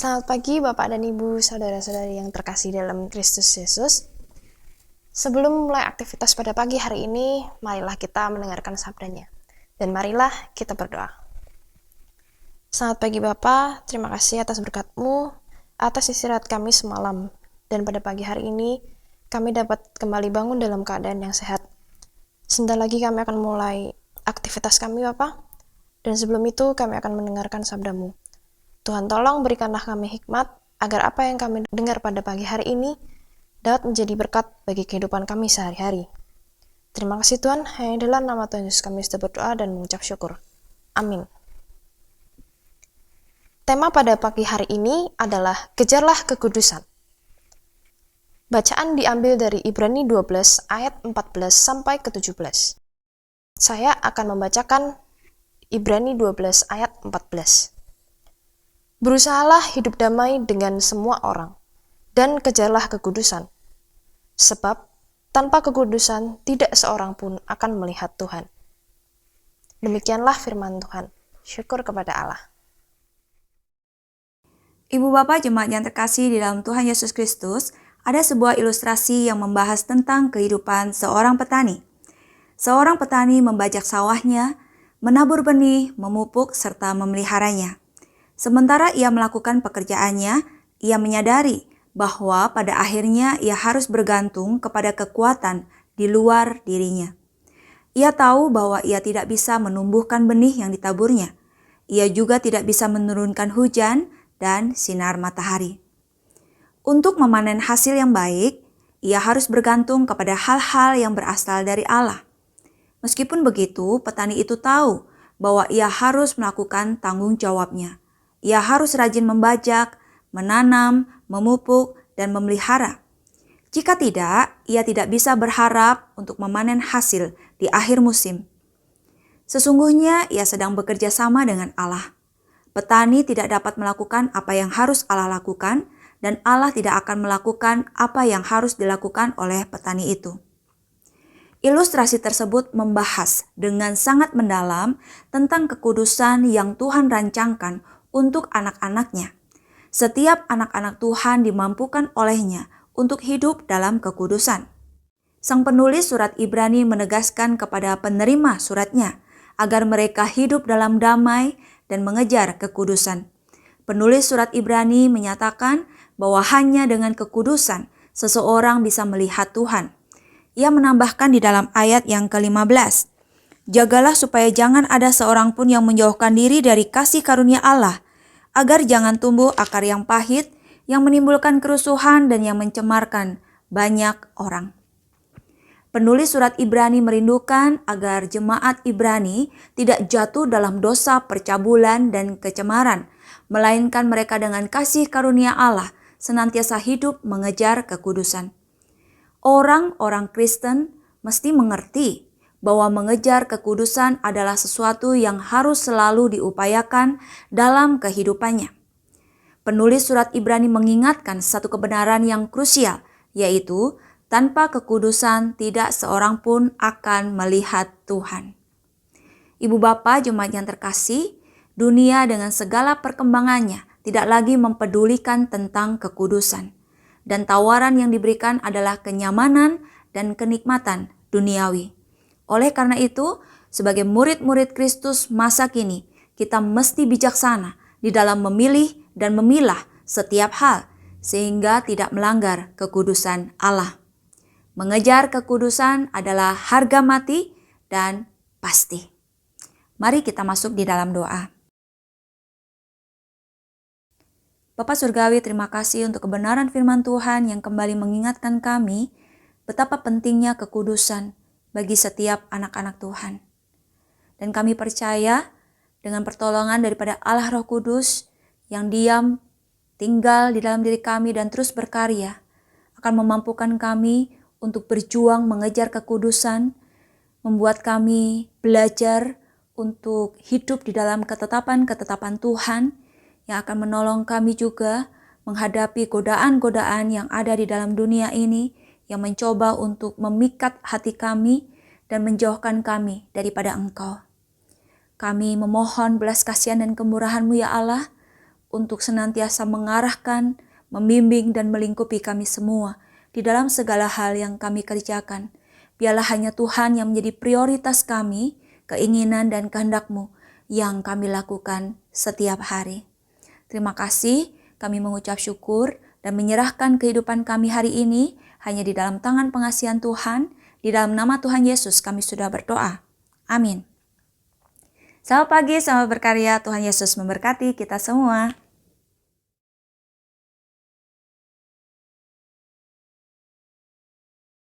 Selamat pagi Bapak dan Ibu, saudara-saudari yang terkasih dalam Kristus Yesus. Sebelum mulai aktivitas pada pagi hari ini, marilah kita mendengarkan sabdanya. Dan marilah kita berdoa. Selamat pagi Bapak, terima kasih atas berkat-Mu, atas istirahat kami semalam. Dan pada pagi hari ini, kami dapat kembali bangun dalam keadaan yang sehat. Sebentar lagi kami akan mulai aktivitas kami Bapak. Dan sebelum itu kami akan mendengarkan sabda-Mu. Tuhan tolong berikanlah kami hikmat, agar apa yang kami dengar pada pagi hari ini dapat menjadi berkat bagi kehidupan kami sehari-hari. Terima kasih Tuhan, hanya dalam nama Tuhan Yesus kami sudah berdoa dan mengucap syukur. Amin. Tema pada pagi hari ini adalah kejarlah kekudusan. Bacaan diambil dari Ibrani 12 ayat 14 sampai ke 17. Saya akan membacakan Ibrani 12 ayat 14. Berusahalah hidup damai dengan semua orang, dan kejarlah kekudusan. Sebab, tanpa kekudusan tidak seorang pun akan melihat Tuhan. Demikianlah firman Tuhan. Syukur kepada Allah. Ibu Bapak jemaat yang terkasih di dalam Tuhan Yesus Kristus, ada sebuah ilustrasi yang membahas tentang kehidupan seorang petani. Seorang petani membajak sawahnya, menabur benih, memupuk, serta memeliharanya. Sementara ia melakukan pekerjaannya, ia menyadari bahwa pada akhirnya ia harus bergantung kepada kekuatan di luar dirinya. Ia tahu bahwa ia tidak bisa menumbuhkan benih yang ditaburnya. Ia juga tidak bisa menurunkan hujan dan sinar matahari. Untuk memanen hasil yang baik, ia harus bergantung kepada hal-hal yang berasal dari Allah. Meskipun begitu, petani itu tahu bahwa ia harus melakukan tanggung jawabnya. Ia harus rajin membajak, menanam, memupuk, dan memelihara. Jika tidak, ia tidak bisa berharap untuk memanen hasil di akhir musim. Sesungguhnya ia sedang bekerja sama dengan Allah. Petani tidak dapat melakukan apa yang harus Allah lakukan, dan Allah tidak akan melakukan apa yang harus dilakukan oleh petani itu. Ilustrasi tersebut membahas dengan sangat mendalam tentang kekudusan yang Tuhan rancangkan untuk anak-anaknya. Setiap anak-anak Tuhan dimampukan olehnya untuk hidup dalam kekudusan. Sang penulis surat Ibrani menegaskan kepada penerima suratnya agar mereka hidup dalam damai dan mengejar kekudusan. Penulis surat Ibrani menyatakan bahwa hanya dengan kekudusan seseorang bisa melihat Tuhan. Ia menambahkan di dalam ayat yang ke-15, "Jagalah supaya jangan ada seorang pun yang menjauhkan diri dari kasih karunia Allah, agar jangan tumbuh akar yang pahit, yang menimbulkan kerusuhan dan yang mencemarkan banyak orang." Penulis surat Ibrani merindukan agar jemaat Ibrani tidak jatuh dalam dosa percabulan dan kecemaran, melainkan mereka dengan kasih karunia Allah senantiasa hidup mengejar kekudusan. Orang-orang Kristen mesti mengerti bahwa mengejar kekudusan adalah sesuatu yang harus selalu diupayakan dalam kehidupannya. Penulis surat Ibrani mengingatkan satu kebenaran yang krusial, yaitu tanpa kekudusan tidak seorang pun akan melihat Tuhan. Ibu Bapa jemaat yang terkasih, dunia dengan segala perkembangannya tidak lagi mempedulikan tentang kekudusan. Dan tawaran yang diberikan adalah kenyamanan dan kenikmatan duniawi. Oleh karena itu, sebagai murid-murid Kristus masa kini, kita mesti bijaksana di dalam memilih dan memilah setiap hal, sehingga tidak melanggar kekudusan Allah. Mengejar kekudusan adalah harga mati dan pasti. Mari kita masuk di dalam doa. Bapa Surgawi, terima kasih untuk kebenaran firman Tuhan yang kembali mengingatkan kami betapa pentingnya kekudusan bagi setiap anak-anak Tuhan. Dan kami percaya dengan pertolongan daripada Allah Roh Kudus yang diam, tinggal di dalam diri kami dan terus berkarya, akan memampukan kami untuk berjuang mengejar kekudusan, membuat kami belajar untuk hidup di dalam ketetapan-ketetapan Tuhan, yang akan menolong kami juga menghadapi godaan-godaan yang ada di dalam dunia ini yang mencoba untuk memikat hati kami dan menjauhkan kami daripada Engkau. Kami memohon belas kasihan dan kemurahan-Mu ya Allah untuk senantiasa mengarahkan, membimbing, dan melingkupi kami semua di dalam segala hal yang kami kerjakan. Biarlah hanya Tuhan yang menjadi prioritas kami, keinginan dan kehendak-Mu yang kami lakukan setiap hari. Terima kasih, kami mengucap syukur dan menyerahkan kehidupan kami hari ini hanya di dalam tangan pengasihan Tuhan. Di dalam nama Tuhan Yesus kami sudah berdoa. Amin. Selamat pagi, selamat berkarya. Tuhan Yesus memberkati kita semua.